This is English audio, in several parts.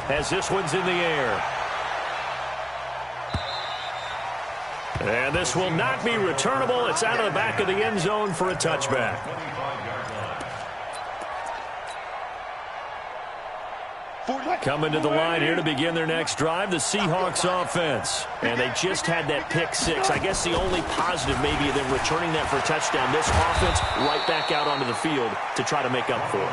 as this one's in the air. And this will not be returnable. It's out of the back of the end zone for a touchback. Coming to the line here to begin their next drive, the Seahawks offense. And they just had that pick six. I guess the only positive maybe of them returning that for a touchdown. This offense right back out onto the field to try to make up for it.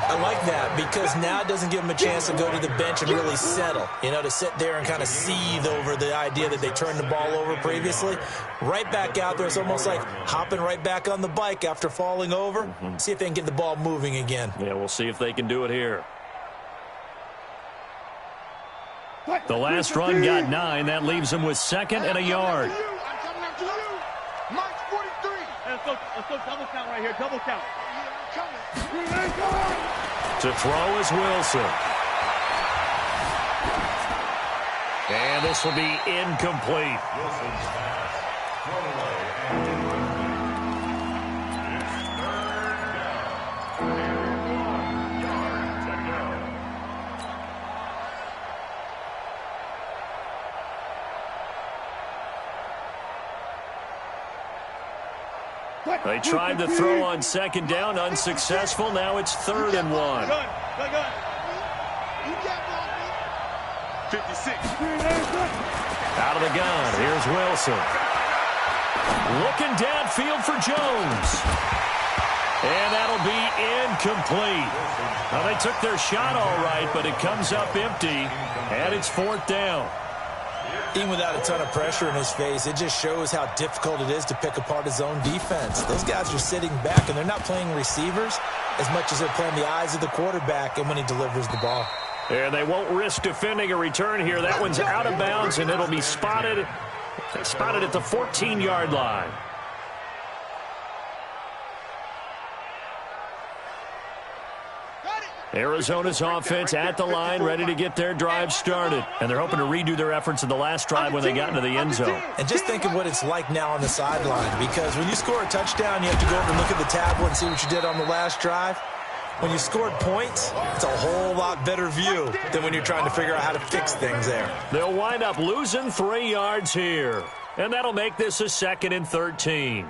I like that because now it doesn't give them a chance to go to the bench and really settle. You know, to sit there and kind of seethe over the idea that they turned the ball over previously. Right back out there. It's almost like hopping right back on the bike after falling over. See if they can get the ball moving again. Yeah, we'll see if they can do it here. The last run got 9. That leaves them with 2nd and a yard. Let's go double count right here. Double count. To throw is Wilson. And this will be incomplete. They tried to throw on 2nd down, unsuccessful. Now it's 3rd and 1. 56. Out of the gun, here's Wilson. Looking downfield for Jones. And that'll be incomplete. Well, they took their shot all right, but it comes up empty, and it's 4th down. Even without a ton of pressure in his face, it just shows how difficult it is to pick apart his own defense. Those guys are sitting back, and they're not playing receivers as much as they're playing the eyes of the quarterback and when he delivers the ball. And they won't risk defending a return here. That one's out of bounds, and it'll be spotted at the 14-yard line. Arizona's offense at the line, ready to get their drive started. And they're hoping to redo their efforts in the last drive when they got into the end zone. And just think of what it's like now on the sideline, because when you score a touchdown, you have to go over and look at the tablet and see what you did on the last drive. When you scored points, it's a whole lot better view than when you're trying to figure out how to fix things there. They'll wind up losing 3 yards here. And that'll make this a 2nd and 13.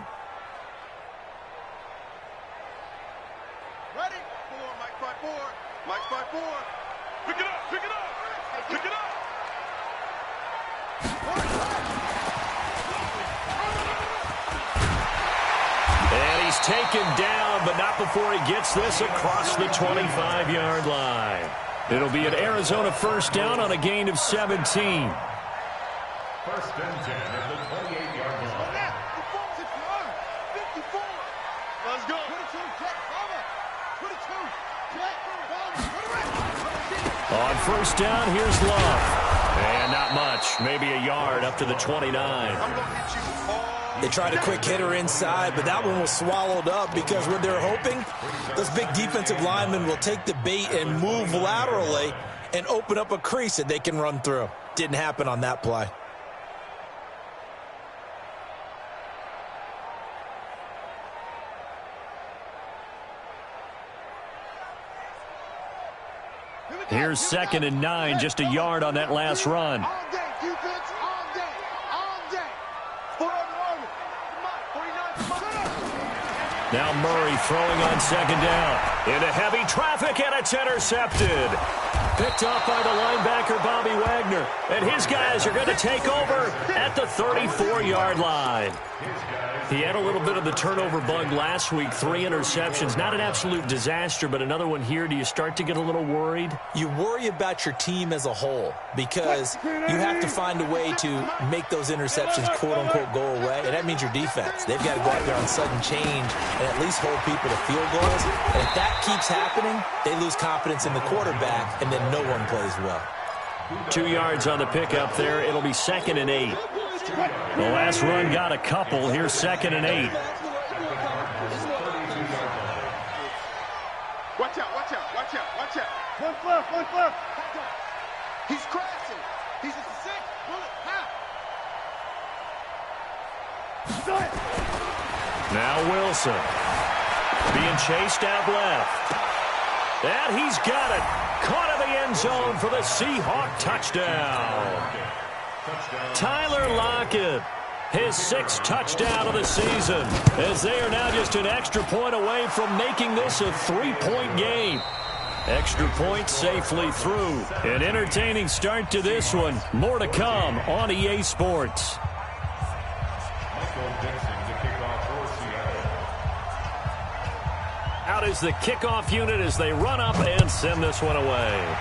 Taken down, but not before he gets this across the 25-yard line. It'll be an Arizona 1st down on a gain of 17. 1st and 10 at the 28-yard line. Let's go. On 1st down, here's Love. And not much, maybe a yard up to the 29. I'm going to hit you hard. They tried a quick hitter inside, but that one was swallowed up because what they're hoping, those big defensive linemen will take the bait and move laterally and open up a crease that they can run through. Didn't happen on that play. Here's 2nd and 9, just a yard on that last run. Now Murray throwing on 2nd down. Into heavy traffic, and it's intercepted. Picked off by the linebacker, Bobby Wagner. And his guys are going to take over at the 34-yard line. He had a little bit of the turnover bug last week, 3 interceptions. Not an absolute disaster, but another one here. Do you start to get a little worried? You worry about your team as a whole because you have to find a way to make those interceptions, quote-unquote, go away, and that means your defense. They've got to go out there on sudden change and at least hold people to field goals. And if that keeps happening, they lose confidence in the quarterback, and then no one plays well. 2 yards on the pickup there. It'll be 2nd and 8. The last run got a couple. Here's 2nd and 8. Watch out, watch out, watch out, watch out. One left. He's crashing. He's a 6 bullet. Now Wilson. Being chased out left. And he's got it. Caught him the end zone for the Seahawk touchdown. Tyler Lockett, his 6th touchdown of the season, as they are now just an extra point away from making this a 3-point game. Extra point safely through. An entertaining start to this one. More to come on EA Sports. Out is the kickoff unit as they run up and send this one away.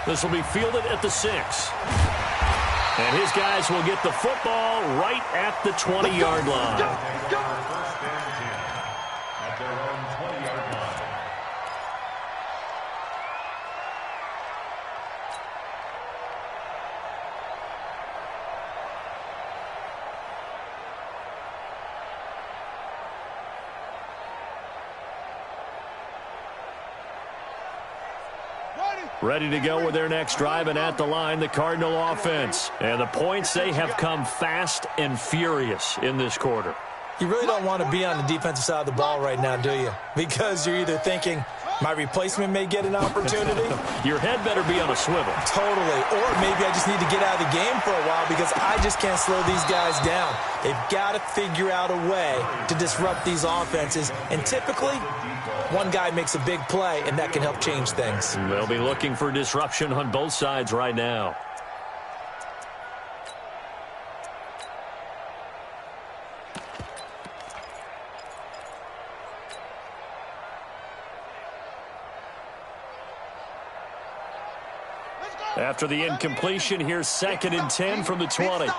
This will be fielded at the 6. And his guys will get the football right at the 20-yard line. Ready to go with their next drive, and at the line, the Cardinal offense. And the points, they have come fast and furious in this quarter. You really don't want to be on the defensive side of the ball right now, do you? Because you're either thinking, my replacement may get an opportunity. Your head better be on a swivel. Totally. Or maybe I just need to get out of the game for a while because I just can't slow these guys down. They've got to figure out a way to disrupt these offenses. And typically, one guy makes a big play, and that can help change things. They'll be looking for disruption on both sides right now. After the incompletion, here's 2nd and 10 from the 20. And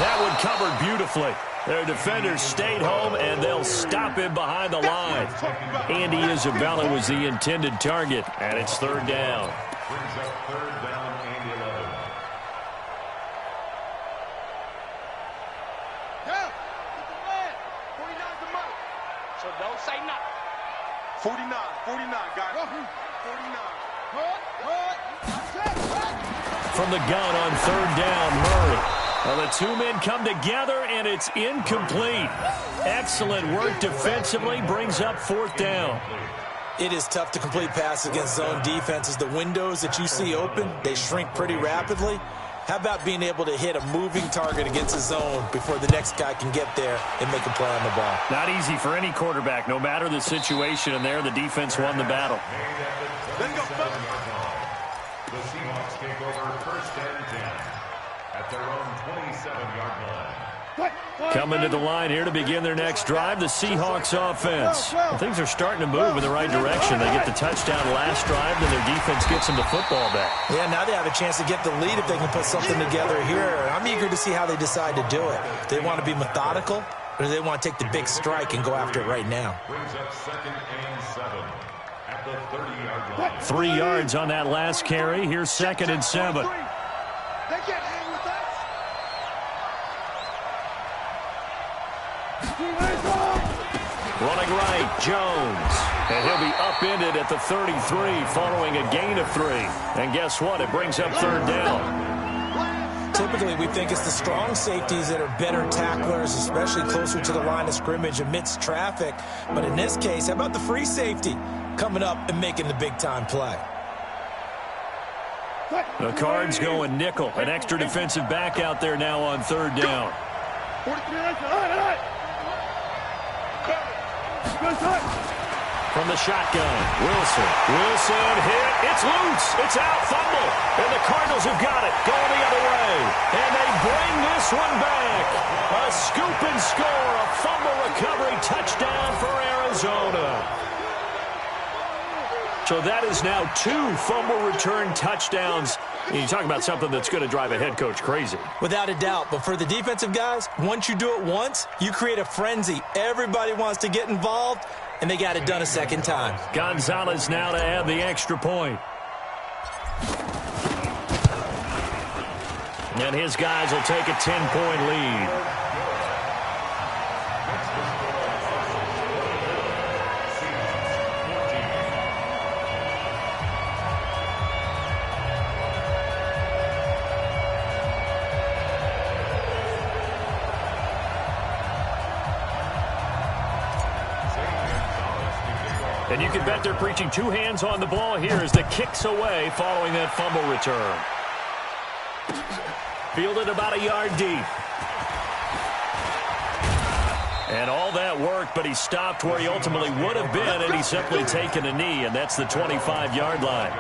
that one covered beautifully. Their defenders stayed home, and they'll stop him behind the line. Andy Isabella was the intended target, and it's 3rd down. Brings up 3rd down and 11. Yeah, it's the man. 49's the mark. So don't say nothing. 49, guys. 49. From the gun on 3rd down, Murray. Well, the 2 men come together, and it's incomplete. Excellent work defensively, brings up 4th down. It is tough to complete passes against zone defenses. The windows that you see open, they shrink pretty rapidly. How about being able to hit a moving target against a zone before the next guy can get there and make a play on the ball? Not easy for any quarterback, no matter the situation, and there the defense won the battle. Let's go. The Seahawks take over 1st and 10 at their own 27-yard line. Coming to the line here to begin their next drive, the Seahawks offense. Well, things are starting to move in the right direction. They get the touchdown last drive, then their defense gets them the football back. Yeah, now they have a chance to get the lead if they can put something together here. I'm eager to see how they decide to do it. Do they want to be methodical, or do they want to take the big strike and go after it right now? Brings up 2nd and 7 at the 30-yard line. 3 yards on that last carry. Here's 2nd and 7. They can't hang with us. Running right, Jones. And he'll be upended at the 33 following a gain of 3. And guess what? It brings up 3rd down. Typically, we think it's the strong safeties that are better tacklers, especially closer to the line of scrimmage amidst traffic. But in this case, how about the free safety coming up and making the big-time play? The Cards going nickel. An extra defensive back out there now on 3rd down. From the shotgun, Wilson hit. It's loose. It's out, fumble. And the Cardinals have got it. Going the other way. And they bring this one back. A scoop and score. A fumble recovery touchdown for Arizona. So that is now 2 fumble return touchdowns. And you talk about something that's going to drive a head coach crazy. Without a doubt. But for the defensive guys, once you do it once, you create a frenzy. Everybody wants to get involved, and they got it done a second time. Gonzalez now to add the extra point. And his guys will take a 10-point lead. And you can bet they're preaching two hands on the ball here as the kick's away following that fumble return. Fielded about a yard deep. And all that worked, but he stopped where he ultimately would have been, and he's simply taken a knee, and that's the 25-yard line.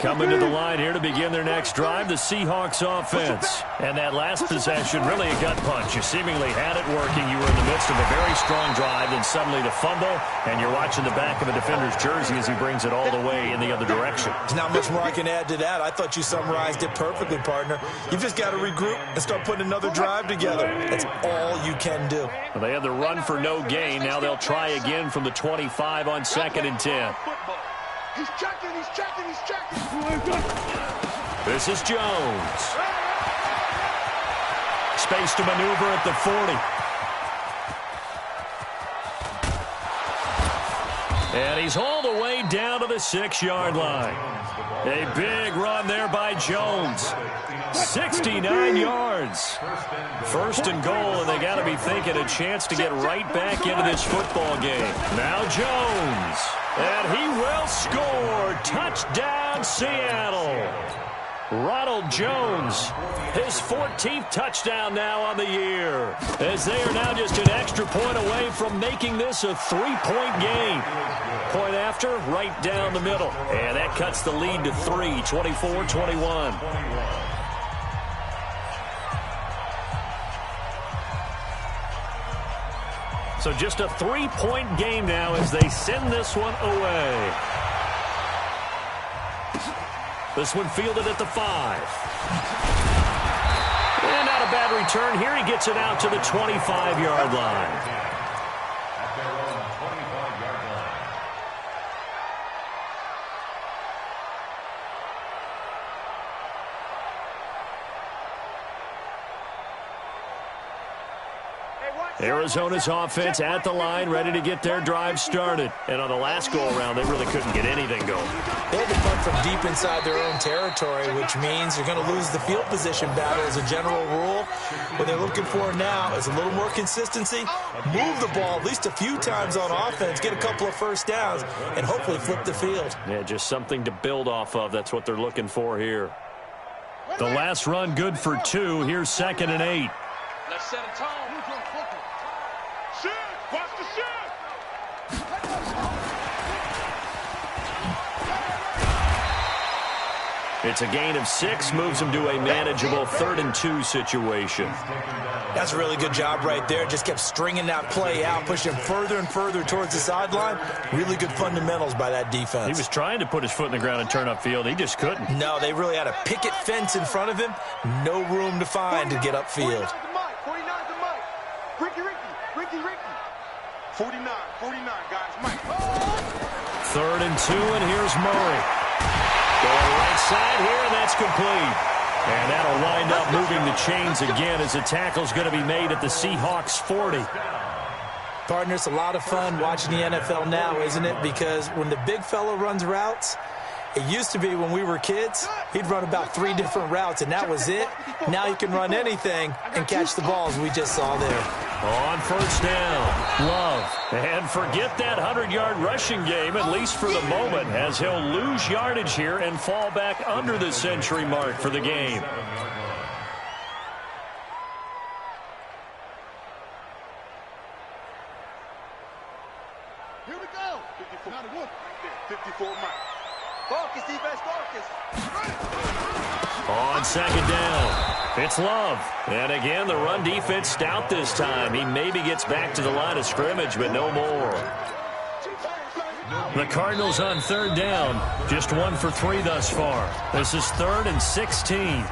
Coming to the line here to begin their next drive, the Seahawks offense. And that last possession, really a gut punch. You seemingly had it working. You were in the midst of a very strong drive, then suddenly the fumble, and you're watching the back of a defender's jersey as he brings it all the way in the other direction. There's not much more I can add to that. I thought you summarized it perfectly, partner. You've just got to regroup and start putting another drive together. That's all you can do. Well, they had the run for no gain. Now they'll try again from the 25 on 2nd and 10. He's checking, he's checking, he's checking. This is Jones. Space to maneuver at the 40. And he's all the way down to the 6-yard line. A big run there by Jones. 69 yards. First and goal, and they got to be thinking a chance to get right back into this football game. Now Jones. And he will score. Touchdown, Seattle. Ronald Jones, his 14th touchdown now on the year, as they are now just an extra point away from making this a 3-point game. Point after, right down the middle. And that cuts the lead to 3, 24-21. So just a 3-point game now as they send this one away. This one fielded at the 5. And not a bad return here. He gets it out to the 25-yard line. Arizona's offense at the line, ready to get their drive started. And on the last go-around, they really couldn't get anything going. They had to punt from deep inside their own territory, which means you're going to lose the field position battle as a general rule. What they're looking for now is a little more consistency, move the ball at least a few times on offense, get a couple of first downs, and hopefully flip the field. Yeah, just something to build off of. That's what they're looking for here. The last run good for 2. Here's 2nd and 8. Let's set a tone. Shoot! Watch the shoot! It's a gain of 6, moves them to a manageable 3rd and 2 situation. That's a really good job right there. Just kept stringing that play out, pushing further and further towards the sideline. Really good fundamentals by that defense. He was trying to put his foot in the ground and turn upfield. He just couldn't. No, they really had a picket fence in front of him. No room to find to get upfield. 49's the mic. Ricky. 49, guys. Mike. 3rd and 2, and here's Murray. Going right side here, and that's complete. And that'll wind up moving the chains again as the tackle's going to be made at the Seahawks 40. Partner, it's a lot of fun watching the NFL now, isn't it? Because when the big fella runs routes, it used to be when we were kids, he'd run about 3 different routes, and that was it. Now he can run anything and catch the balls we just saw there. On first down, Love. And forget that 100-yard rushing game, at least for the moment, as he'll lose yardage here and fall back under the century mark for the game. Here we go. 54 Mike. Focus, defense, focus. On 2nd down, it's Love. And again, the run defense stout this time. He maybe gets back to the line of scrimmage, but no more. The Cardinals on 3rd down, just 1 for 3 thus far. This is 3rd and 16.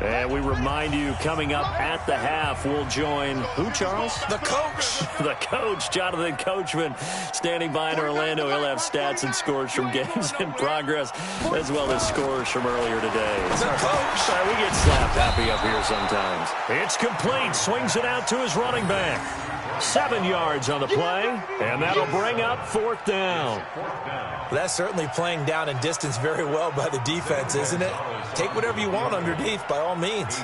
And we remind you, coming up at the half, we'll join who, Charles? The coach. The coach, Jonathan Coachman, standing by in Orlando. He'll have stats and scores from games in progress, as well as scores from earlier today. The coach. Sorry, we get slap happy up here sometimes. It's complete. Swings it out to his running back. 7 yards on the play, and that'll bring up 4th down. That's certainly playing down in distance very well by the defense, isn't it? Take whatever you want underneath, by all means.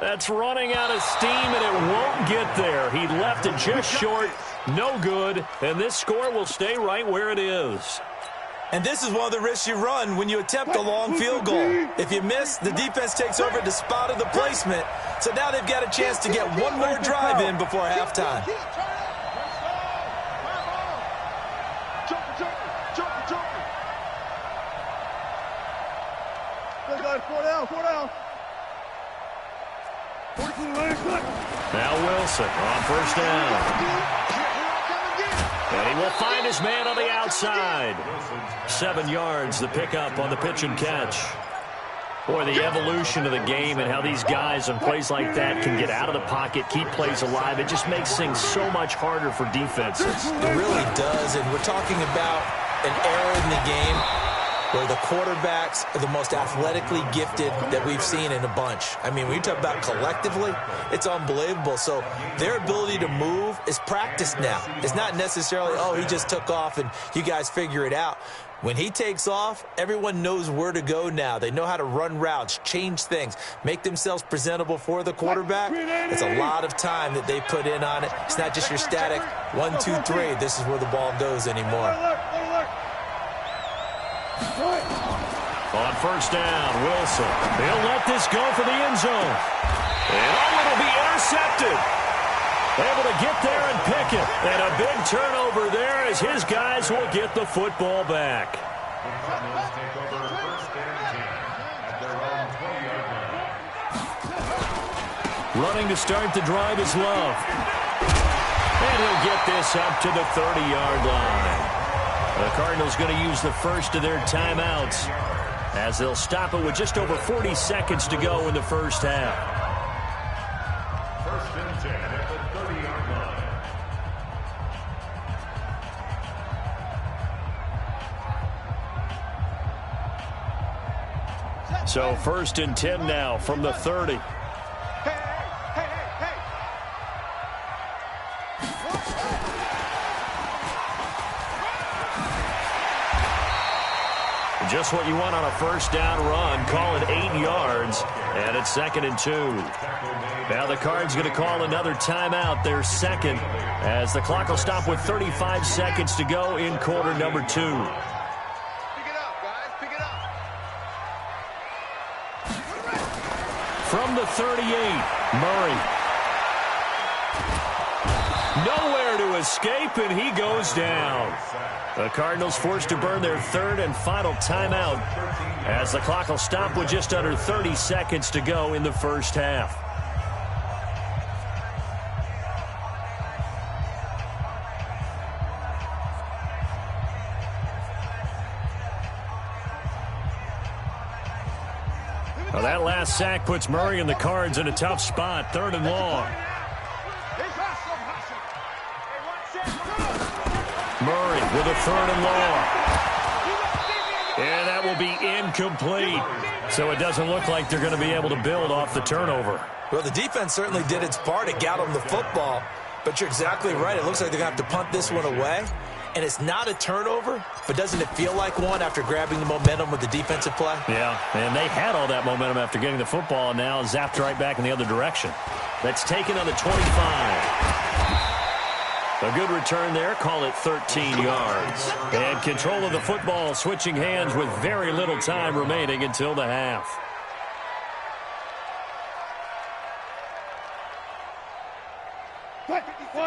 That's running out of steam, and it won't get there. He left it just short, no good, and this score will stay right where it is. And this is one of the risks you run when you attempt a long field goal. If you miss, the defense takes over the spot of the placement. So now they've got a chance to get one more drive in before halftime. Now Wilson on 1st down. And he will find his man on the outside. 7 yards, the pickup on the pitch and catch. Boy, the evolution of the game and how these guys in plays like that can get out of the pocket, keep plays alive, it just makes things so much harder for defenses. It really does, and we're talking about an era in the game where the quarterbacks are the most athletically gifted that we've seen in a bunch. I mean, when you talk about collectively, it's unbelievable. So their ability to move is practiced now. It's not necessarily, oh, he just took off and you guys figure it out. When he takes off, everyone knows where to go now. They know how to run routes, change things, make themselves presentable for the quarterback. It's a lot of time that they put in on it. It's not just your static 1, 2, 3. This is where the ball goes anymore. On 1st down, Wilson. He'll let this go for the end zone. And it'll be intercepted. Able to get there and pick it. And a big turnover there as his guys will get the football back. The Cardinals take over 1st and 10 at their own 20-yard line. Running to start the drive is Love. And he'll get this up to the 30-yard line. The Cardinals going to use the first of their timeouts as they'll stop it with just over 40 seconds to go in the first half. 1st and 10 at the 30-yard line. So 1st and 10 now from the 30. Just what you want on a 1st down run. Call it 8 yards, and it's 2nd and 2. Now the Cards going to call another timeout, their second, as the clock will stop with 35 seconds to go in quarter number 2. Pick it up, guys. Pick it up. From the 38, Murray. Nowhere to escape, and he goes down. The Cardinals forced to burn their 3rd and final timeout as the clock will stop with just under 30 seconds to go in the first half. Well, that last sack puts Murray and the Cards in a tough spot, 3rd and long. Murray with a 3rd and long. And that will be incomplete. So it doesn't look like they're going to be able to build off the turnover. Well, the defense certainly did its part to get them the football. But you're exactly right. It looks like they're going to have to punt this one away. And it's not a turnover, but doesn't it feel like one after grabbing the momentum with the defensive play? Yeah, and they had all that momentum after getting the football and now zapped right back in the other direction. That's taken on the 25. A good return there. Call it 13 yards. And control of the football, switching hands with very little time remaining until the half.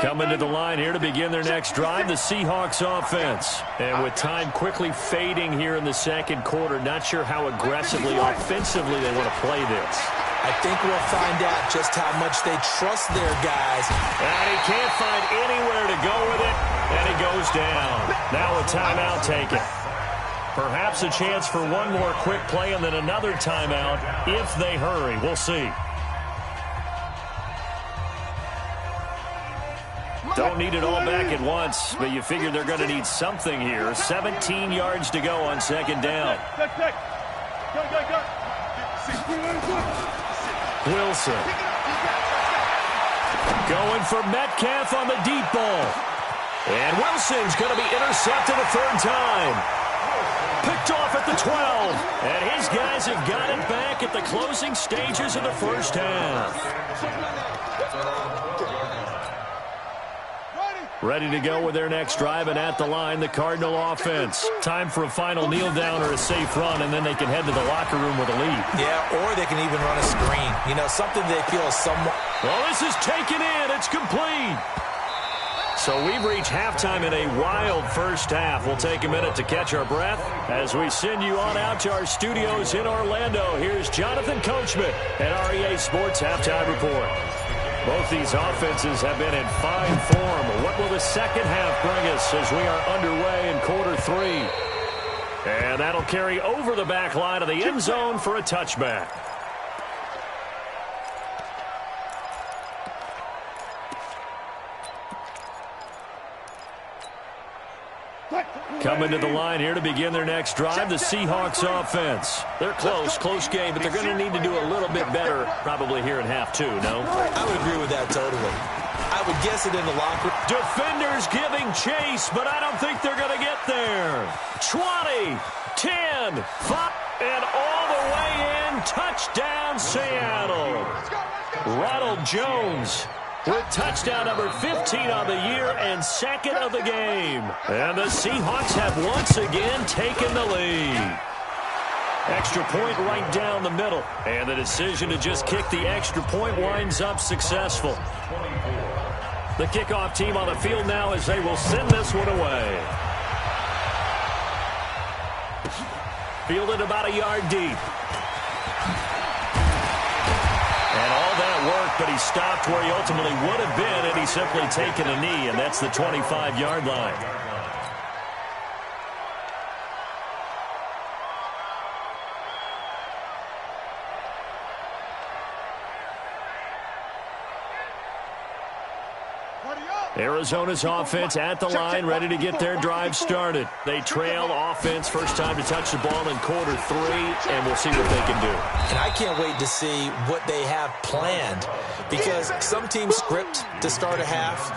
Coming to the line here to begin their next drive, the Seahawks offense. And with time quickly fading here in the second quarter, not sure how aggressively, offensively they want to play this. I think we'll find out just how much they trust their guys. And he can't find anywhere to go with it, and he goes down. Now a timeout taken. Perhaps a chance for one more quick play and then another timeout if they hurry. We'll see. Don't need it all back at once, but you figure they're going to need something here. 17 yards to go on second down. Wilson. Going for Metcalf on the deep ball. And Wilson's going to be intercepted a third time. Picked off at the 12. And his guys have got it back at the closing stages of the first half. Ready to go with their next drive, and at the line, the Cardinal offense. Time for a final kneel down or a safe run, and then they can head to the locker room with a lead. Yeah, or they can even run a screen. You know, something they feel is somewhat... Well, this is taken in. It's complete. So we've reached halftime in a wild first half. We'll take a minute to catch our breath as we send you on out to our studios in Orlando. Here's Jonathan Coachman at REA Sports Halftime Report. Both these offenses have been in fine form. What will the second half bring us as we are underway in quarter three? And that'll carry over the back line of the end zone for a touchback. Coming to the line here to begin their next drive, the Seahawks offense. They're close game, but they're going to need to do a little bit better probably here in half two, no? I would agree with that totally. I would guess it in the locker room. Defenders giving chase, but I don't think they're going to get there. 20, 10, 5, and all the way in. Touchdown, Seattle. Ronald Jones with touchdown number 15 on the year and second of the game. And the Seahawks have once again taken the lead. Extra point right down the middle. And the decision to just kick the extra point winds up successful. The kickoff team on the field now as they will send this one away. Fielded about a yard deep. And all that work, but he stopped where he ultimately would have been had he simply taken a knee, and that's the 25-yard line. Arizona's offense at the line, ready to get their drive started. They trail offense, first time to touch the ball in quarter three, and we'll see what they can do. And I can't wait to see what they have planned, because some teams script to start a half.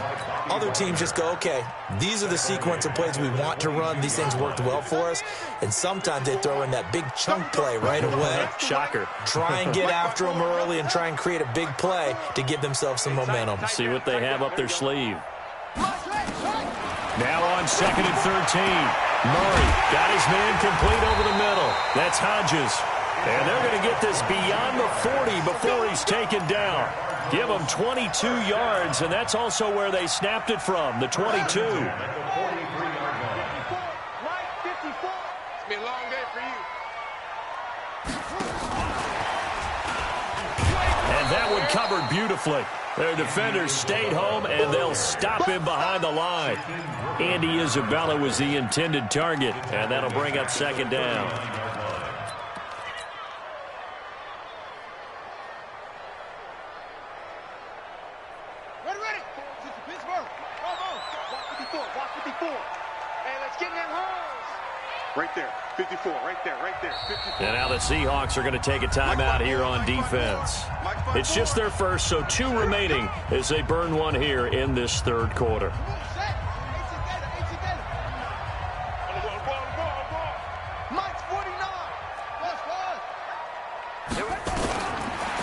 Other teams just go, okay, these are the sequence of plays we want to run. These things worked well for us. And sometimes they throw in that big chunk play right away. Shocker. Try and get after them early and try and create a big play to give themselves some momentum. See what they have up their sleeve. Now on second and 13. Murray got his man complete over the middle. That's Hodges. And they're going to get this beyond the 40 before he's taken down. Give him 22 yards, and that's also where they snapped it from, the 22. It's been a long day for you. And that one covered beautifully. Their defenders stayed home, and they'll stop him behind the line. Andy Isabella was the intended target, and that'll bring up second down. Ready. Pittsburgh. Walk 54. Hey, let's get in that holes. Right there. 54. Right there. 54. And now the Seahawks are going to take a timeout here on defense. It's just their first, so 2 remaining as they burn one here in this third quarter.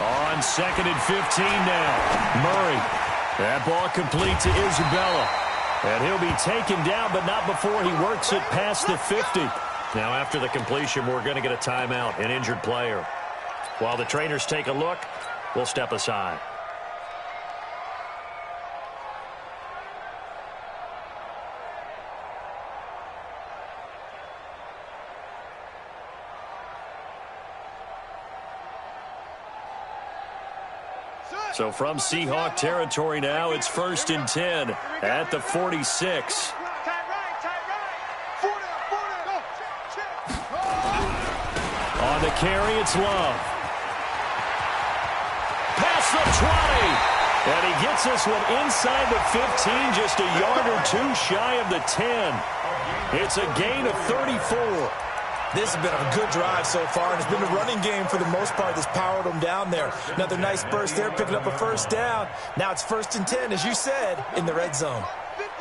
On second and 15 now. Murray. That ball complete to Isabella. And he'll be taken down, but not before he works it past the 50. Now after the completion, we're going to get a timeout, an injured player. While the trainers take a look, we'll step aside. So from Seahawk territory now, it's 1st and 10 at the 46. the carry, it's Love. Past the 20. And he gets this one inside the 15, just a yard or two shy of the 10. It's a gain of 34. This has been a good drive so far, and it's been the running game for the most part that's powered them down there. Another nice burst there, picking up a first down. Now it's 1st and 10, as you said, in the red zone.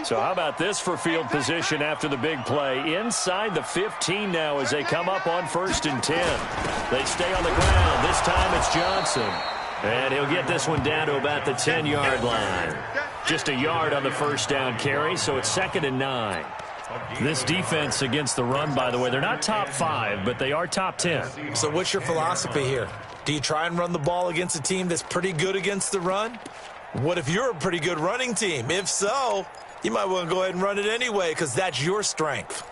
So how about this for field position after the big play? Inside the 15 now as they come up on 1st and 10. They stay on the ground. This time it's Johnson. And he'll get this one down to about the 10-yard line. Just a yard on the first down carry, so it's 2nd and 9. This defense against the run, by the way, they're not top 5, but they are top 10. So what's your philosophy here? Do you try and run the ball against a team that's pretty good against the run? What if you're a pretty good running team? If so, you might want to go ahead and run it anyway because that's your strength.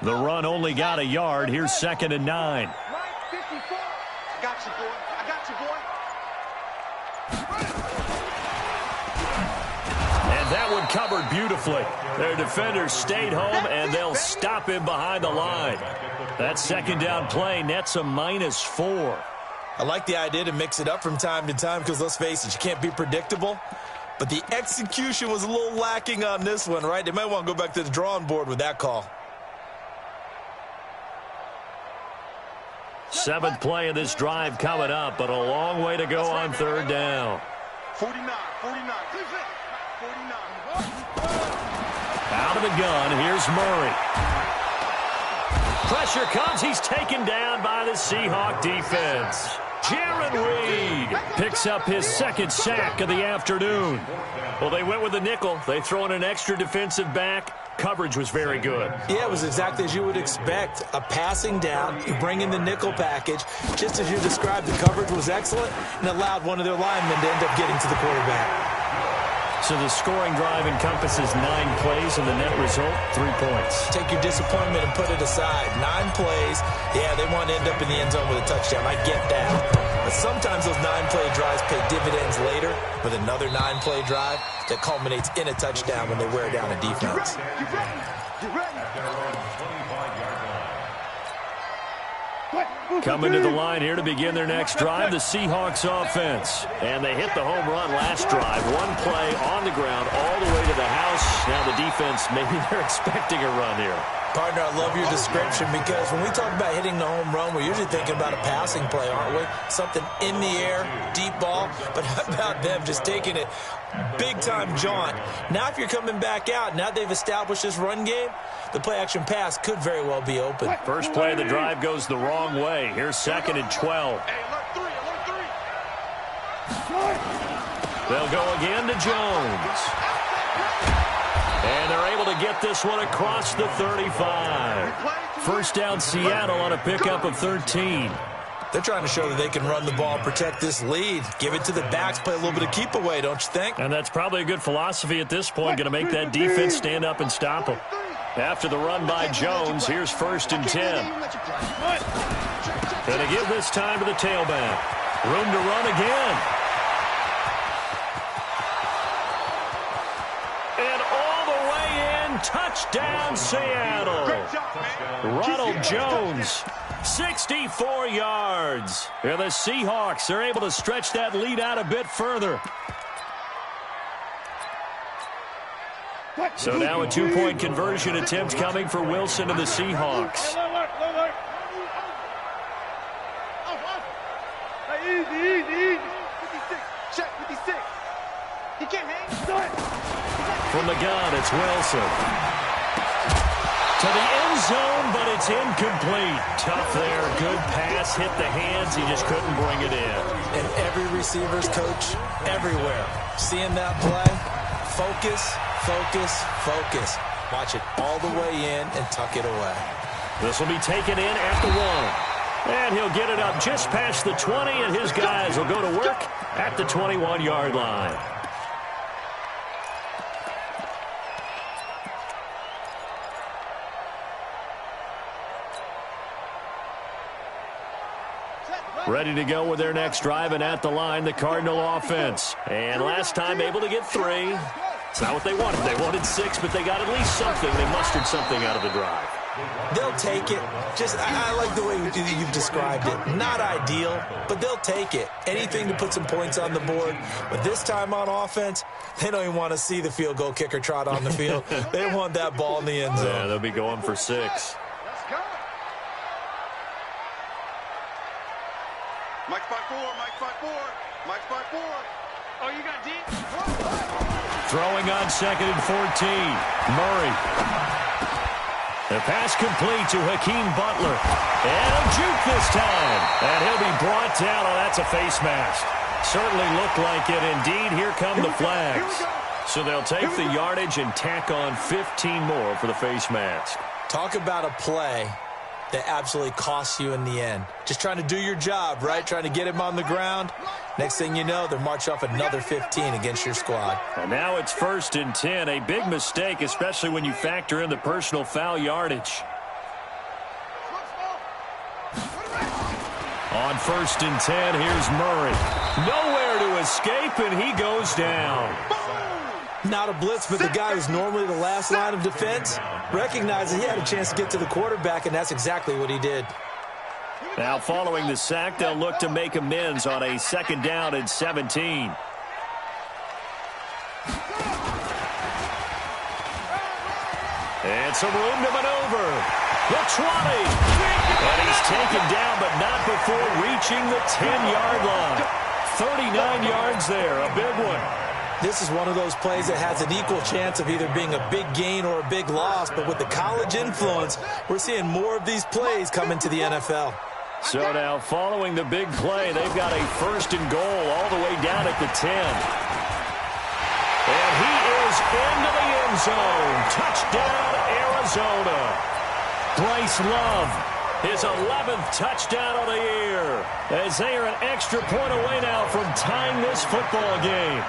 The run only got a yard. Here's 2nd and 9. I got you, boy. I got you, boy. And that one covered beautifully. Their defenders stayed home, and they'll stop him behind the line. That 2nd down play nets a -4. I like the idea to mix it up from time to time because, let's face it, you can't be predictable. But the execution was a little lacking on this one, right? They might want to go back to the drawing board with that call. 7th play of this drive coming up, but a long way to go on 3rd down. 49. Out of the gun, here's Murray. Pressure comes, he's taken down by the Seahawk defense. Jaron Reed picks up his 2nd sack of the afternoon. Well, they went with the nickel. They throw in an extra defensive back. Coverage was very good. Yeah, it was exactly as you would expect. A passing down, you bring in the nickel package. Just as you described, the coverage was excellent and allowed one of their linemen to end up getting to the quarterback. So the scoring drive encompasses 9 plays, and the net result, 3 points. Take your disappointment and put it aside. 9 plays, yeah, they want to end up in the end zone with a touchdown. I get that. But sometimes those 9-play drives pay dividends later with another 9-play drive that culminates in a touchdown when they wear down a defense. Coming to the line here to begin their next drive, the Seahawks offense. And they hit the home run last drive. 1 play on the ground all the way to the house. Now the defense, maybe they're expecting a run here. Partner, I love your description because when we talk about hitting the home run, we're usually thinking about a passing play, aren't we? Something in the air, deep ball. But how about them just taking it big-time jaunt? Now if you're coming back out, now they've established this run game, the play-action pass could very well be open. First play of the drive goes the wrong way. Here's 2nd and 12. They'll go again to Jones. And they're able to get this one across the 35. First down Seattle on a pickup of 13. They're trying to show that they can run the ball, protect this lead. Give it to the backs, play a little bit of keep away, don't you think? And that's probably a good philosophy at this point, going to make that defense stand up and stop them. After the run by Jones, here's 1st and 10. Going to give this time to the tailback. Room to run again. And all the way in, touchdown Seattle. Ronald Jones, 64 yards. And the Seahawks are able to stretch that lead out a bit further. So now a 2-point conversion attempt coming for Wilson and the Seahawks. Easy. 56. Check 56. He can't hang. From the gun, it's Wilson. To the end zone, but it's incomplete. Tough there. Good pass. Hit the hands. He just couldn't bring it in. And every receiver's coach everywhere. Seeing that play, focus. Watch it all the way in and tuck it away. This will be taken in at the 1. And he'll get it up just past the 20, and his guys will go to work at the 21-yard line. Ready to go with their next drive, and at the line, the Cardinal offense. And last time able to get 3. It's not what they wanted. They wanted 6, but they got at least something. They mustered something out of the drive. They'll take it. I like the way you've described it. Not ideal, but they'll take it. Anything to put some points on the board. But this time on offense, they don't even want to see the field goal kicker trot on the field. They want that ball in the end zone. Yeah, they'll be going for 6. Let's go. Mike 5-4, Mike 5-4, Mike 5-4. Oh, you got deep? Throwing on 2nd and 14. Murray. The pass complete to Hakeem Butler. And a juke this time. And he'll be brought down. Oh, that's a face mask. Certainly looked like it. Indeed, here come the flags. So they'll take the yardage and tack on 15 more for the face mask. Talk about a play that absolutely costs you in the end. Just trying to do your job, right? Trying to get him on the ground. Next thing you know, they're marching off another 15 against your squad. And now it's 1st and 10. A big mistake, especially when you factor in the personal foul yardage. On 1st and 10, here's Murray. Nowhere to escape, and he goes down. Not a blitz, but the guy who's normally the last line of defense recognized that he had a chance to get to the quarterback, and that's exactly what he did. Now, following the sack, they'll look to make amends on a 2nd down and 17. And some room to maneuver. The 20. And he's taken down, but not before reaching the 10-yard line. 39 yards there, a big one. This is one of those plays that has an equal chance of either being a big gain or a big loss, but with the college influence, we're seeing more of these plays come into the NFL. So now, following the big play, they've got a 1st and goal all the way down at the 10. And he is into the end zone. Touchdown, Arizona. Bryce Love, his 11th touchdown of the year, as they are an extra point away now from tying this football game.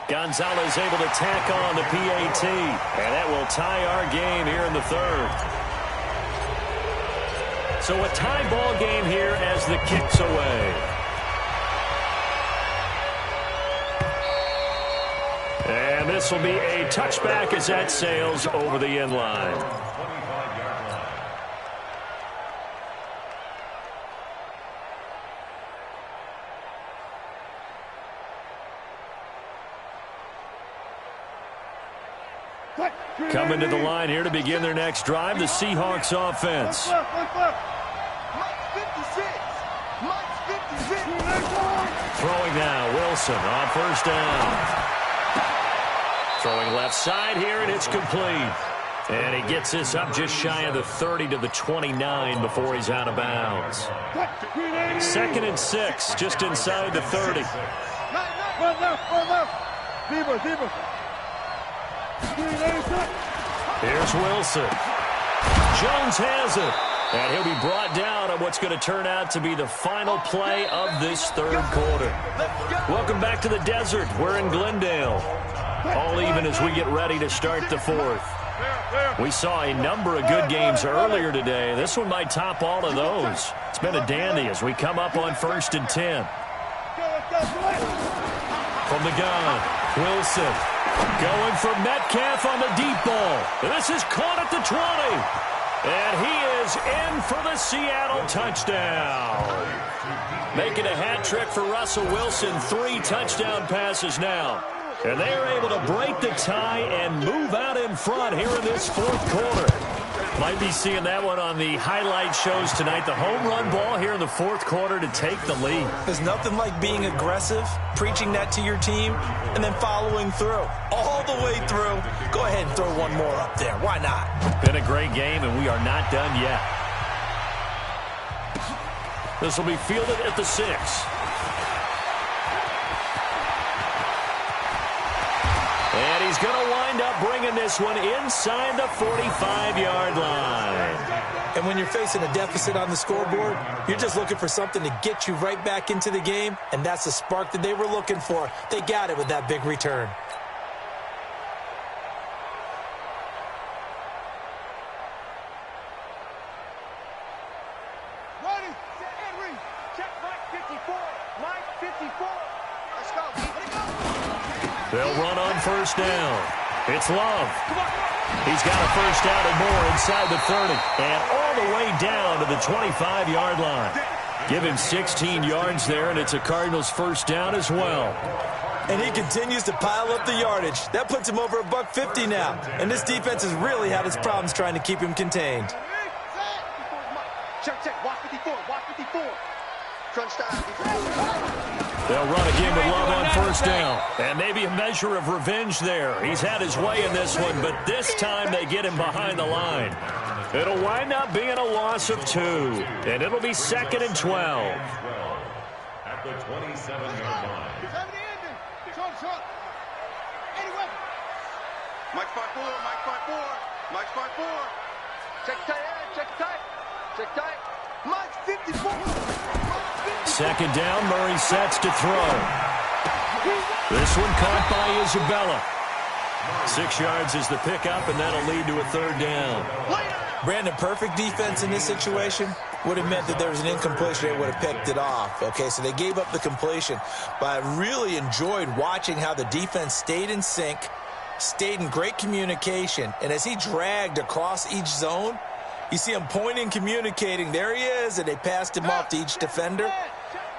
Gonzalez able to tack on the PAT, and that will tie our game here in the 3rd. So a tie ball game here as the kick's away. And this will be a touchback as that sails over the end line. Coming to the line here to begin their next drive, the Seahawks offense. Throwing now, Wilson on 1st down. Throwing left side here, and it's complete. And he gets this up just shy of the 30 to the 29 before he's out of bounds. 2nd and 6, just inside the 30. Here's Wilson. Jones has it. And he'll be brought down on what's going to turn out to be the final play of this 3rd quarter. Welcome back to the desert. We're in Glendale. All even as we get ready to start the 4th. We saw a number of good games earlier today. This one might top all of those. It's been a dandy as we come up on 1st and 10. From the gun, Wilson. Going for Metcalf on the deep ball. This is caught at the 20. And he is in for the Seattle touchdown. Making a hat trick for Russell Wilson. 3 touchdown passes now. And they are able to break the tie and move out in front here in this 4th quarter. Might be seeing that one on the highlight shows tonight. The home run ball here in the 4th quarter to take the lead. There's nothing like being aggressive, preaching that to your team, and then following through. All the way through. Go ahead and throw one more up there. Why not? Been a great game, and we are not done yet. This will be fielded at the 6. And he's going to wind up bringing this one inside the 45-yard line. And when you're facing a deficit on the scoreboard, you're just looking for something to get you right back into the game, and that's the spark that they were looking for. They got it with that big return. 54. Mike, 54. Let's go. They'll run on first down. It's Love. He's got a first down and more inside the 30. And all the way down to the 25-yard line. Give him 16 yards there, and it's a Cardinals first down as well. And he continues to pile up the yardage. That puts him over $150 now. And this defense has really had its problems trying to keep him contained. Check, check. Watch 54. Watch 54. Crunch time. They'll run again with Love on first down. And maybe a measure of revenge there. He's had his way in this one, but this time they get him behind the line. It'll wind up being a loss of 2. And it'll be 2nd and 12. At the 27-yard line. Mike 5-4, Mike 5-4, Mike 5-4. Check tight, check tight, check tight. Mike 54. 2nd down, Murray sets to throw. This one caught by Isabella. 6 yards is the pickup, and that'll lead to a 3rd down. Brandon, perfect defense in this situation would have meant that there was an incompletion. They would have picked it off. Okay, so they gave up the completion. But I really enjoyed watching how the defense stayed in sync, stayed in great communication, and as he dragged across each zone, you see him pointing, communicating. There he is, and they passed him off to each defender.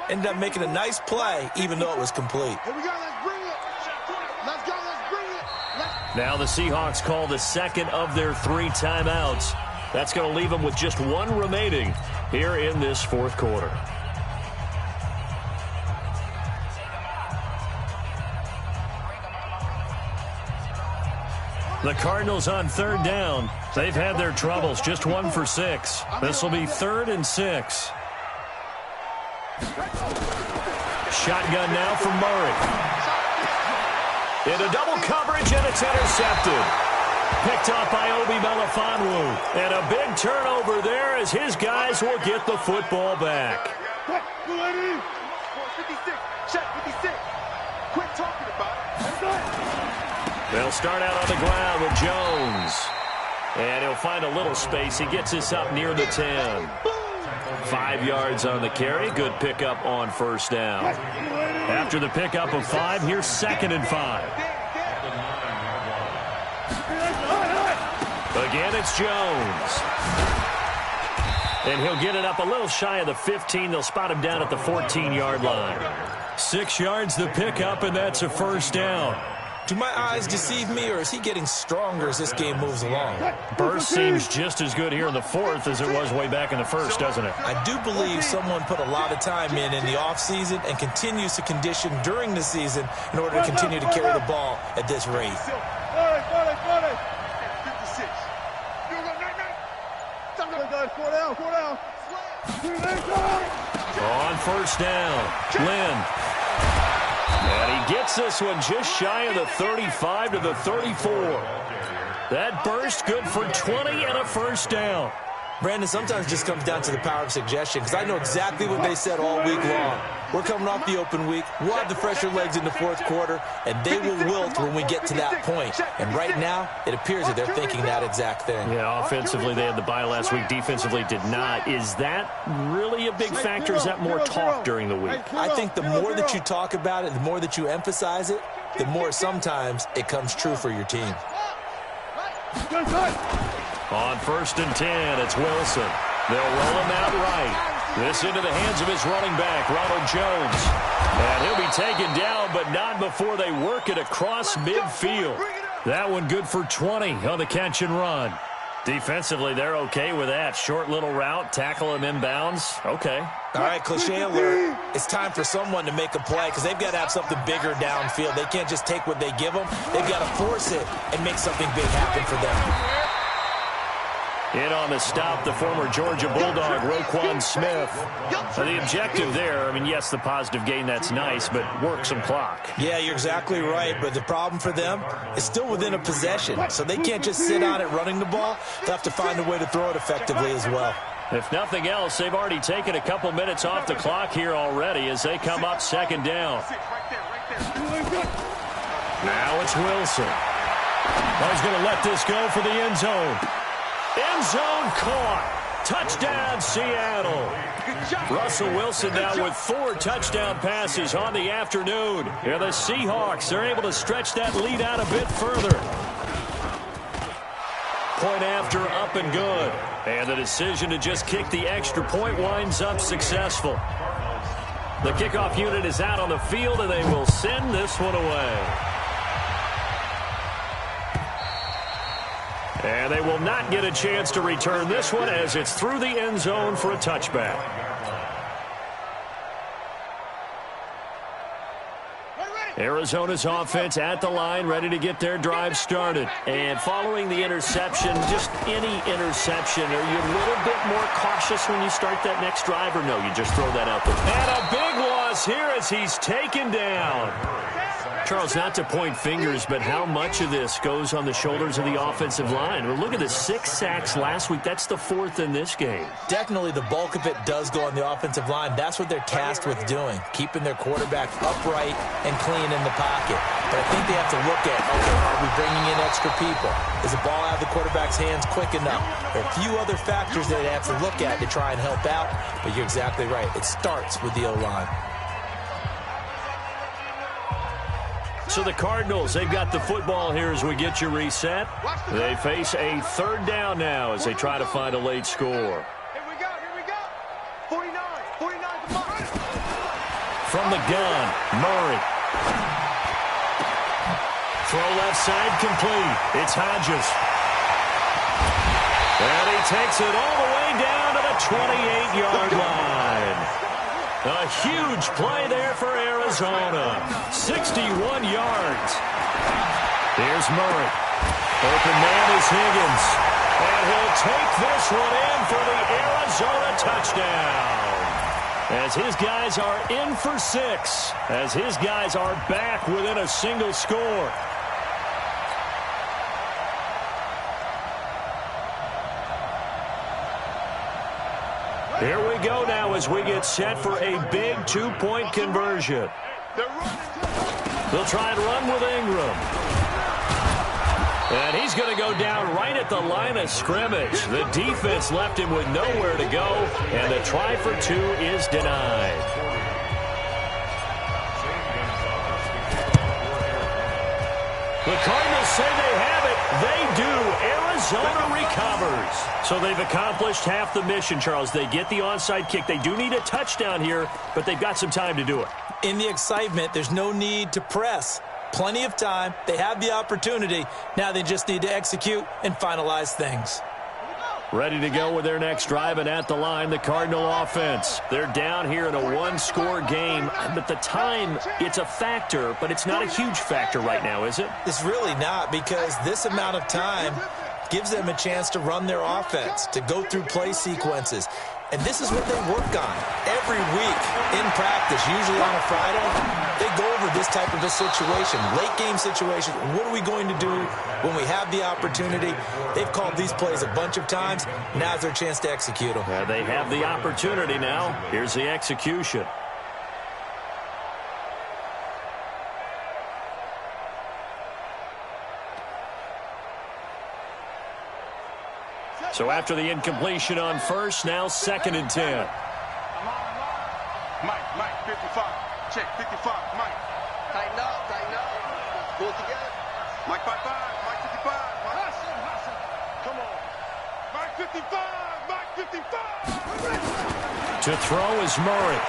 Ended up making a nice play, even though it was complete. Here we go, let's bring it. Let's go, let's bring it. Now the Seahawks call the second of their 3 timeouts. That's going to leave them with just 1 remaining here in this 4th quarter. The Cardinals on 3rd down. They've had their troubles, just 1 for 6. This will be 3rd and 6. Shotgun now from Murray. Into double coverage, and it's intercepted. Picked off by Obi Melifonwu. And a big turnover there as his guys will get the football back. 56, check 56. Quit talking about it. They'll start out on the ground with Jones. And he'll find a little space. He gets this up near the 10. 5 yards on the carry. Good pickup on first down. After the pickup of 5, here's 2nd and 5. Again, it's Jones. And he'll get it up a little shy of the 15. They'll spot him down at the 14-yard line. 6 yards the pickup, and that's a first down. Do my eyes deceive me, or is he getting stronger as this game moves along? Burst seems just as good here in the 4th as it was way back in the 1st, doesn't it? I do believe someone put a lot of time in the offseason and continues to condition during the season in order to continue to carry the ball at this rate. 56. On first down, Lynn. And he gets this one just shy of the 35 to the 34. That burst good for 20 and a first down. Brandon, sometimes it just comes down to the power of suggestion, because I know exactly what they said all week long. We're coming off the open week. We'll have the fresher legs in the 4th quarter, and they will wilt when we get to that point. And right now, it appears that they're thinking that exact thing. Yeah, offensively, they had the bye last week. Defensively, did not. Is that really a big factor? Is that more talk during the week? I think the more that you talk about it, the more that you emphasize it, the more sometimes it comes true for your team. On 1st and 10, it's Wilson. They'll roll him out right. This into the hands of his running back, Ronald Jones. And he'll be taken down, but not before they work it across midfield. That one good for 20 on the catch and run. Defensively, they're okay with that. Short little route, tackle him inbounds. Okay. All right, cliche alert. It's time for someone to make a play, because they've got to have something bigger downfield. They can't just take what they give them. They've got to force it and make something big happen for them. In on the stop, the former Georgia Bulldog, Roquan Smith. The objective there, I mean, yes, the positive gain, that's nice, but work some clock. Yeah, you're exactly right, but the problem for them is still within a possession, so they can't just sit on it running the ball. They'll have to find a way to throw it effectively as well. If nothing else, they've already taken a couple minutes off the clock here already as they come up 2nd down. Now it's Wilson. He's going to let this go for the end zone. End zone caught. Touchdown, Seattle. Russell Wilson now with 4 touchdown passes on the afternoon. And the Seahawks are able to stretch that lead out a bit further. Point after, up and good. And the decision to just kick the extra point winds up successful. The kickoff unit is out on the field, and they will send this one away. And they will not get a chance to return this one as it's through the end zone for a touchback. Arizona's offense at the line, ready to get their drive started. And following the interception, just any interception, are you a little bit more cautious when you start that next drive, or no, you just throw that out there? And a big loss here as he's taken down. Charles, not to point fingers, but how much of this goes on the shoulders of the offensive line? Well, look at the 6 sacks last week. That's the 4th in this game. Definitely the bulk of it does go on the offensive line. That's what they're tasked with doing, keeping their quarterback upright and clean in the pocket. But I think they have to look at, okay, are we bringing in extra people? Is the ball out of the quarterback's hands quick enough? There are a few other factors that they have to look at to try and help out, but you're exactly right. It starts with the O-line. So the Cardinals, they've got the football here as we get you reset. They face a 3rd down now as they try to find a late score. Here we go. 49 to Murray. From the gun, Murray. Throw left side complete. It's Hodges. And he takes it all the way down to the 28-yard line. A huge play there for Arizona. 61 yards. Here's Murray. Open man is Higgins. And he'll take this one in for the Arizona touchdown. As his guys are in for 6. As his guys are back within a single score. Here we go now as we get set for a big 2-point conversion. They'll try and run with Ingram. And he's going to go down right at the line of scrimmage. The defense left him with nowhere to go, and the try for 2 is denied. The Cardinals say they have it. They do. Arizona recovers. So they've accomplished half the mission, Charles. They get the onside kick. They do need a touchdown here, but they've got some time to do it. In the excitement, there's no need to press. Plenty of time. They have the opportunity. Now they just need to execute and finalize things. Ready to go with their next drive, and at the line, the Cardinal offense. They're down here in a 1-score game, but the time, it's a factor, but it's not a huge factor right now, is it? It's really not, because this amount of time gives them a chance to run their offense, to go through play sequences. And this is what they work on every week in practice, usually on a Friday. They go over this type of a situation, late game situation. What are we going to do when we have the opportunity? They've called these plays a bunch of times. Now's their chance to execute them. They have the opportunity now. Here's the execution. So after the incompletion on first, now 2nd and 10. Mike, 55. Check, 55, Mike. Tighten up. Pull it together. Mike 55, Mike 55. Hassan. Come on. Mike 55. To throw is Murray.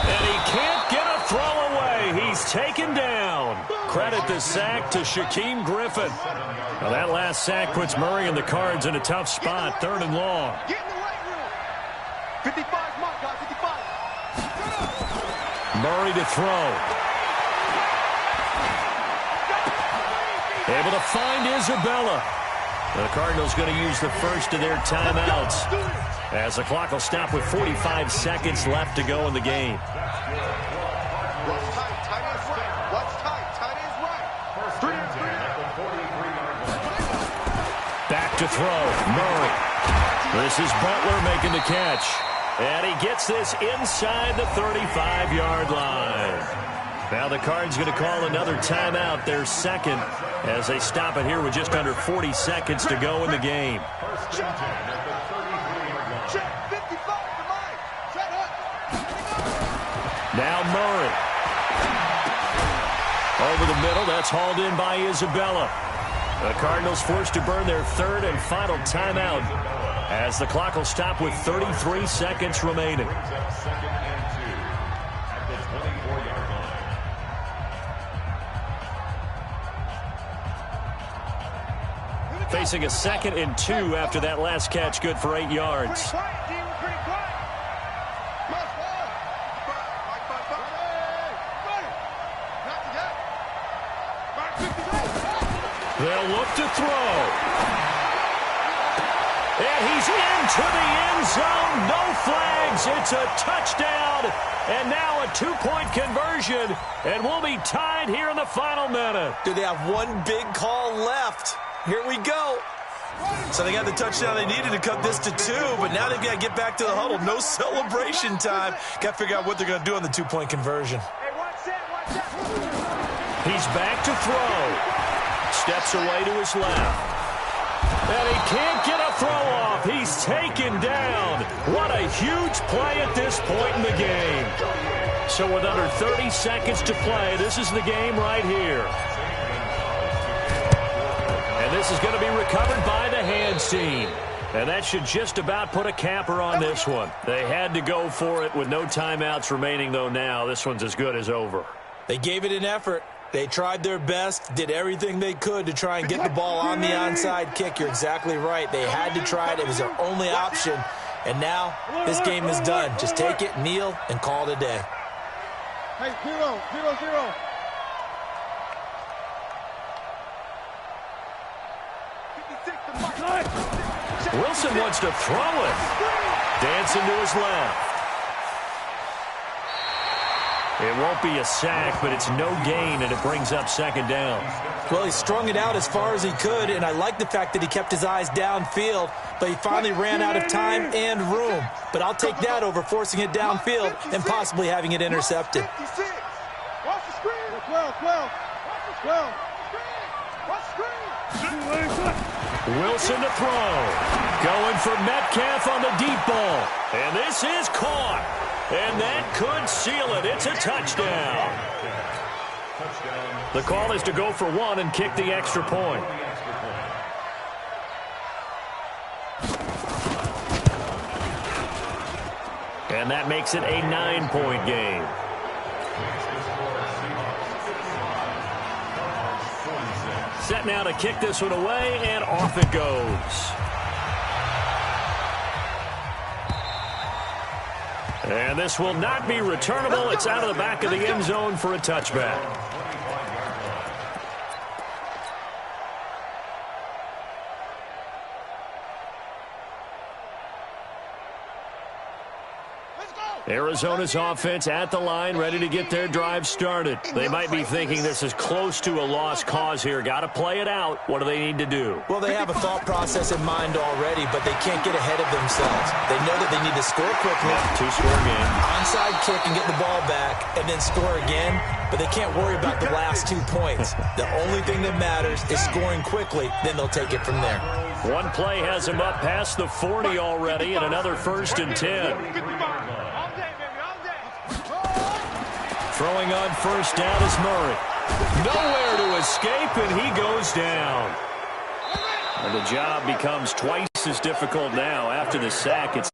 And he can't get a throw away. He's taken down. Credit the sack to Shaquem Griffin. Now that last sack puts Murray and the Cards in a tough spot, 3rd and long. Get in the weight room. 55, Mike, guys, 55. Murray to throw. Able to find Isabella. The Cardinals going to use the first of their timeouts, as the clock will stop with 45 seconds left to go in the game. What's tight? Tight is right. What's tight? Tight is right. 3 and 3. Back to throw. Murray. This is Butler making the catch. And he gets this inside the 35-yard line. Now the Cards going to call another timeout, their second, as they stop it here with just under 40 seconds to go in the game. Now Murray. Over the middle, that's hauled in by Isabella. The Cardinals forced to burn their third and final timeout as the clock will stop with 33 seconds remaining. Facing a 2nd and 2 after that last catch, good for 8 yards. They'll look to throw. And he's into the end zone. No flags. It's a touchdown. And now a 2-point conversion. And we'll be tied here in the final minute. Do they have one big call left? Here we go. So they got the touchdown they needed to cut this to 2, but now they've got to get back to the huddle. No celebration time. Got to figure out what they're going to do on the 2-point conversion. He's back to throw. Steps away to his left. And he can't get a throw off. He's taken down. What a huge play at this point in the game. So with under 30 seconds to play, this is the game right here. And this is going to be recovered by the hands team. And that should just about put a capper on this one. They had to go for it with no timeouts remaining, though now this one's as good as over. They gave it an effort. They tried their best, did everything they could to try and get the ball on the onside kick. You're exactly right. They had to try it. It was their only option. And now this game is done. Just take it, kneel, and call it a day. Hey, 0-0-0. Wilson wants to throw it. Dancing to his left. It won't be a sack, but it's no gain, and it brings up 2nd down. Well, he strung it out as far as he could, and I like the fact that he kept his eyes downfield, but he finally ran out of time and room. But I'll take that over forcing it downfield and possibly having it intercepted. Watch the screen. 12. Watch the screen. Wilson to throw. Going for Metcalf on the deep ball. And this is caught. And that could seal it. It's a touchdown. The call is to go for 1 and kick the extra point. And that makes it a 9-point game. Set now to kick this one away, and off it goes. And this will not be returnable. It's out of the back of the end zone for a touchback. Arizona's offense at the line, ready to get their drive started. They might be thinking this is close to a lost cause here. Got to play it out. What do they need to do? Well, they have a thought process in mind already, but they can't get ahead of themselves. They know that they need to score quickly. 2-score game. Onside kick and get the ball back, and then score again. But they can't worry about the last 2 points. The only thing that matters is scoring quickly. Then they'll take it from there. One play has them up past the 40 already, and another 1st and 10. Throwing on 1st down is Murray. Nowhere to escape, and he goes down. And the job becomes twice as difficult now after the sack. It's